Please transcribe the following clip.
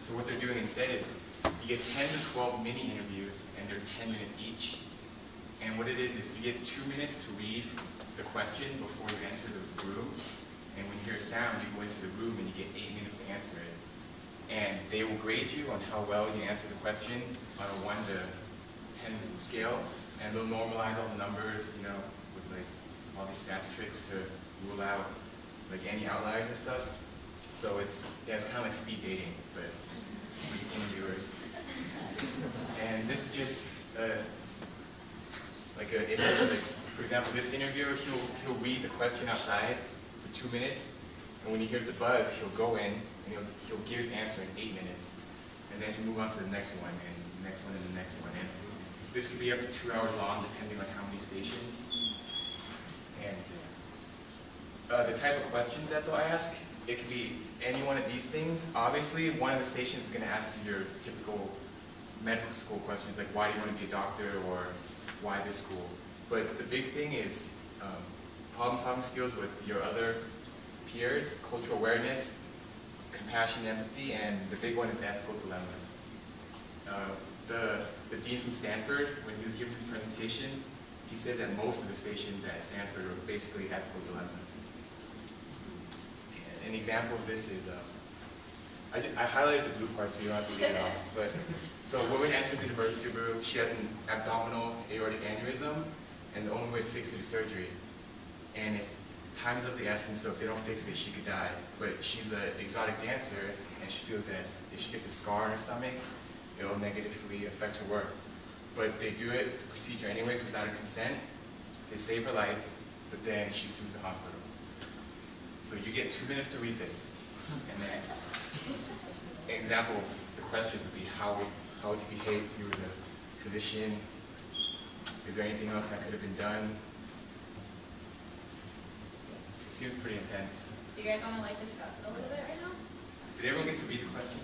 So what they're doing instead is you get 10 to 12 mini interviews, and they're 10 minutes each. And what it is you get 2 minutes to read the question before you enter the room. And when you hear a sound, you go into the room and you get 8 minutes to answer it. And they will grade you on how well you answer the question on a 1 to 10 scale. And they'll normalize all the numbers, you know, with like all these stats tricks to rule out like any outliers and stuff. So it's kind of like speed dating, but for interviewers. And this is just like an image, like for example, this interviewer, he'll read the question outside for 2 minutes, and when he hears the buzz, he'll go in and he'll give his answer in 8 minutes, and then he'll move on to the next one, and the next one, and the next one. And this could be up to 2 hours long, depending on how many stations. And the type of questions that they'll ask, it could be any one of these things. Obviously, one of the stations is going to ask you your typical medical school questions, like why do you want to be a doctor, or why this school. But the big thing is problem-solving skills with your other peers, cultural awareness, compassion, empathy, and the big one is ethical dilemmas. The dean from Stanford, when he was giving his presentation, he said that most of the stations at Stanford are basically ethical dilemmas. An example of this is, I highlighted the blue part so you don't have to read it all. But so a woman enters an emergency room. She has an abdominal aortic aneurysm, and the only way to fix it is surgery. And if time is of the essence, so if they don't fix it, she could die. But she's an exotic dancer, and she feels that if she gets a scar on her stomach, it'll negatively affect her work. But they do it, the procedure anyways, without her consent. They save her life, but then she sues the hospital. So you get 2 minutes to read this. And then, an example of the question would be, how would you behave if you were the physician? Is there anything else that could have been done? So, it seems pretty intense. Do you guys want to like discuss it a little bit right now? Did everyone get to read the question?